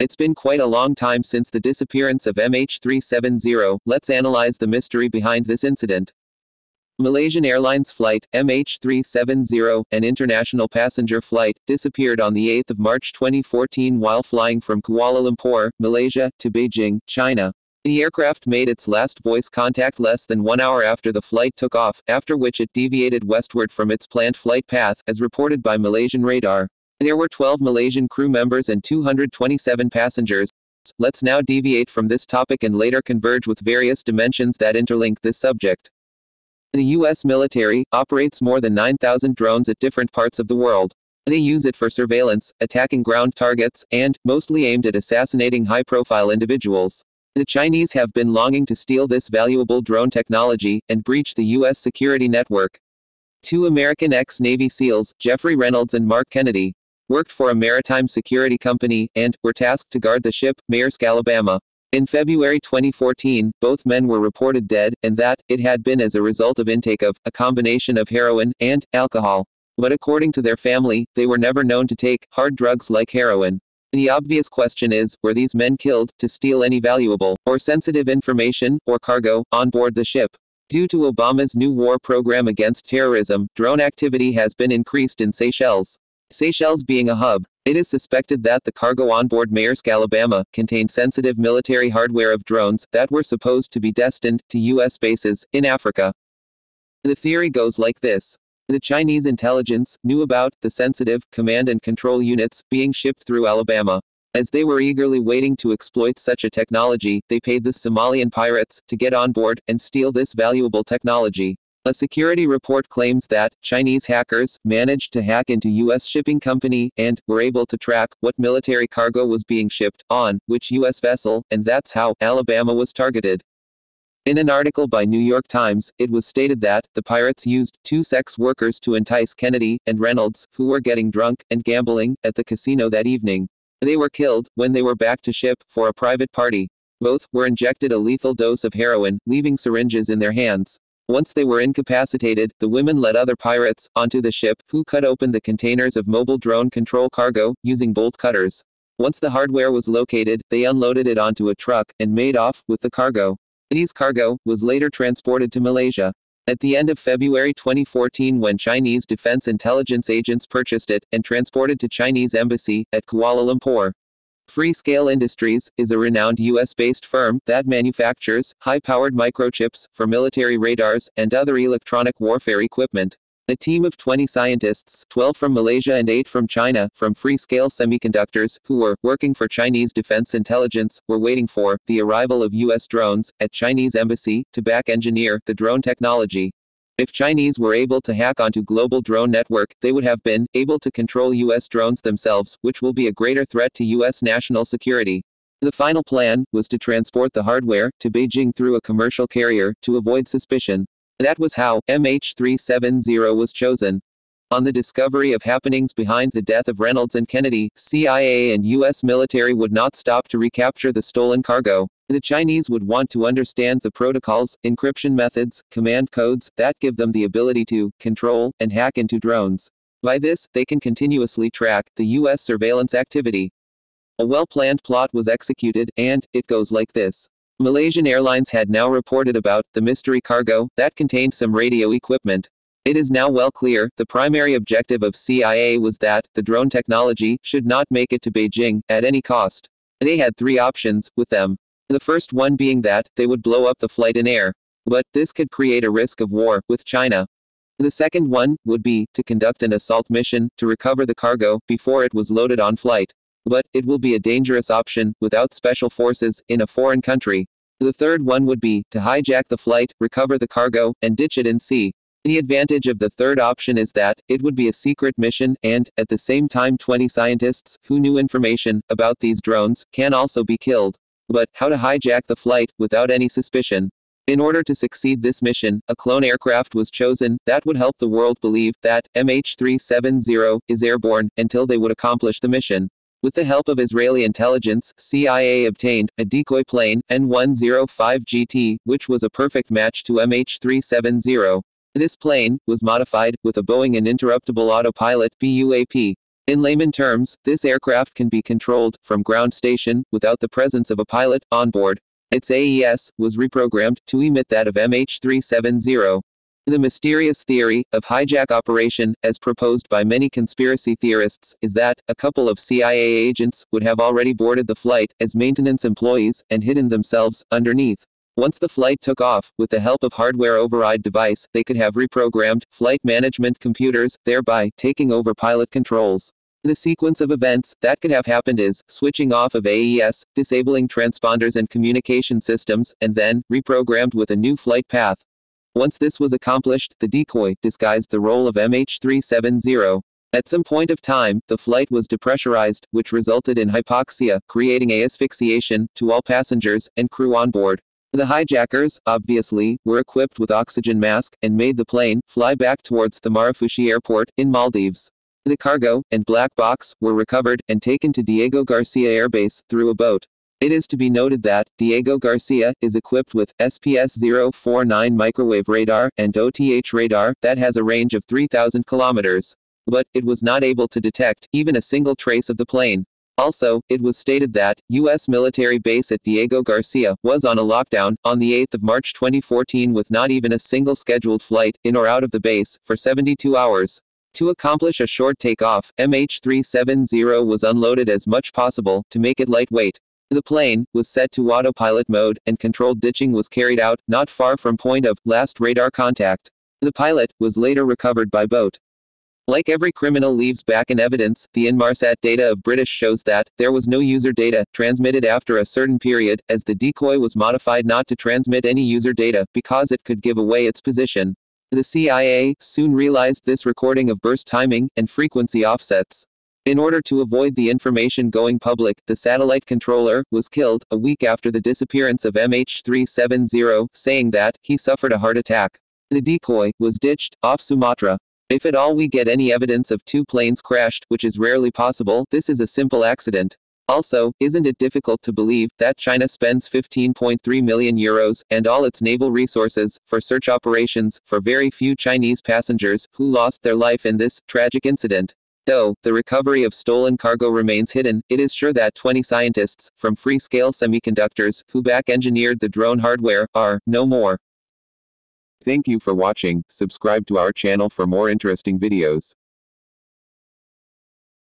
It's been quite a long time since the disappearance of MH370. Let's analyze the mystery behind this incident. Malaysian Airlines flight MH370, an international passenger flight, disappeared on the 8th of March 2014 while flying from Kuala Lumpur, Malaysia, to Beijing, China. The aircraft made its last voice contact less than 1 hour after the flight took off, after which it deviated westward from its planned flight path, as reported by Malaysian radar. There were 12 Malaysian crew members and 227 passengers. Let's now deviate from this topic and later converge with various dimensions that interlink this subject. The U.S. military operates more than 9,000 drones at different parts of the world. They use it for surveillance, attacking ground targets, and, mostly aimed at assassinating high-profile individuals. The Chinese have been longing to steal this valuable drone technology and breach the U.S. security network. Two American ex-Navy SEALs, Jeffrey Reynolds and Mark Kennedy, worked for a maritime security company, and were tasked to guard the ship, Maersk, Alabama. In February 2014, both men were reported dead, and that it had been as a result of intake of a combination of heroin and alcohol. But according to their family, they were never known to take hard drugs like heroin. The obvious question is, were these men killed to steal any valuable or sensitive information or cargo on board the ship? Due to Obama's new war program against terrorism, drone activity has been increased in Seychelles. Seychelles being a hub, it is suspected that the cargo on board Maersk, Alabama, contained sensitive military hardware of drones that were supposed to be destined to U.S. bases in Africa. The theory goes like this. The Chinese intelligence knew about the sensitive command and control units being shipped through Alabama. As they were eagerly waiting to exploit such a technology, they paid the Somalian pirates to get on board and steal this valuable technology. A security report claims that Chinese hackers managed to hack into U.S. shipping company and were able to track what military cargo was being shipped on which U.S. vessel, and that's how Alabama was targeted. In an article by New York Times, it was stated that the pirates used two sex workers to entice Kennedy and Reynolds, who were getting drunk and gambling at the casino that evening. They were killed when they were back to ship for a private party. Both were injected a lethal dose of heroin, leaving syringes in their hands. Once they were incapacitated, the women led other pirates onto the ship, who cut open the containers of mobile drone control cargo using bolt cutters. Once the hardware was located, they unloaded it onto a truck and made off with the cargo. This cargo was later transported to Malaysia. At the end of February 2014, when Chinese defense intelligence agents purchased it and transported to Chinese embassy at Kuala Lumpur. Freescale Industries is a renowned U.S.-based firm that manufactures high-powered microchips for military radars and other electronic warfare equipment. A team of 20 scientists, 12 from Malaysia and 8 from China, from Freescale Semiconductors, who were working for Chinese defense intelligence, were waiting for the arrival of U.S. drones at Chinese embassy to back-engineer the drone technology. If Chinese were able to hack onto global drone network, they would have been able to control U.S. drones themselves, which will be a greater threat to U.S. national security. The final plan was to transport the hardware to Beijing through a commercial carrier to avoid suspicion. That was how MH370 was chosen. On the discovery of happenings behind the death of Reynolds and Kennedy, CIA and U.S. military would not stop to recapture the stolen cargo. The Chinese would want to understand the protocols, encryption methods, command codes that give them the ability to control and hack into drones. By this, they can continuously track the U.S. surveillance activity. A well-planned plot was executed, and it goes like this. Malaysian Airlines had now reported about the mystery cargo that contained some radio equipment. It is now well clear the primary objective of CIA was that the drone technology should not make it to Beijing at any cost. They had three options with them. The first one being that they would blow up the flight in air. But this could create a risk of war with China. The second one would be to conduct an assault mission to recover the cargo before it was loaded on flight. But it will be a dangerous option without special forces in a foreign country. The third one would be to hijack the flight, recover the cargo, and ditch it in sea. The advantage of the third option is that it would be a secret mission, and, at the same time, 20 scientists who knew information about these drones can also be killed. But how to hijack the flight without any suspicion? In order to succeed this mission, a clone aircraft was chosen that would help the world believe that MH370 is airborne until they would accomplish the mission. With the help of Israeli intelligence, CIA obtained a decoy plane, N105GT, which was a perfect match to MH370. This plane was modified with a Boeing uninterruptible autopilot (BUAP). In layman terms, this aircraft can be controlled from ground station without the presence of a pilot on board. Its AES was reprogrammed to emit that of MH370. The mysterious theory of hijack operation, as proposed by many conspiracy theorists, is that a couple of CIA agents would have already boarded the flight as maintenance employees and hidden themselves underneath. Once the flight took off, with the help of hardware override device, they could have reprogrammed flight management computers, thereby taking over pilot controls. The sequence of events that could have happened is switching off of AES, disabling transponders and communication systems, and then reprogrammed with a new flight path. Once this was accomplished, the decoy disguised the role of MH370. At some point of time, the flight was depressurized, which resulted in hypoxia, creating asphyxiation to all passengers and crew on board. The hijackers, obviously, were equipped with oxygen mask and made the plane fly back towards the Marrafushi airport in Maldives. The cargo and black box were recovered and taken to Diego Garcia Air Base through a boat. It is to be noted that Diego Garcia is equipped with SPS-049 microwave radar and OTH radar that has a range of 3,000 kilometers. But it was not able to detect even a single trace of the plane. Also, it was stated that U.S. military base at Diego Garcia was on a lockdown on the 8th of March 2014 with not even a single scheduled flight in or out of the base for 72 hours. To accomplish a short takeoff, MH370 was unloaded as much possible to make it lightweight. The plane was set to autopilot mode, and controlled ditching was carried out not far from point of last radar contact. The pilot was later recovered by boat. Like every criminal leaves back in evidence, the Inmarsat data of British shows that there was no user data transmitted after a certain period, as the decoy was modified not to transmit any user data because it could give away its position. The CIA soon realized this recording of burst timing and frequency offsets. In order to avoid the information going public, the satellite controller was killed a week after the disappearance of MH370, saying that he suffered a heart attack. The decoy was ditched off Sumatra. If at all we get any evidence of two planes crashed, which is rarely possible, this is a simple accident. Also, isn't it difficult to believe that China spends 15.3 million euros and all its naval resources for search operations for very few Chinese passengers who lost their life in this tragic incident? Though the recovery of stolen cargo remains hidden, it is sure that 20 scientists from Freescale Semiconductors who back-engineered the drone hardware are no more. Thank you for watching. Subscribe to our channel for more interesting videos.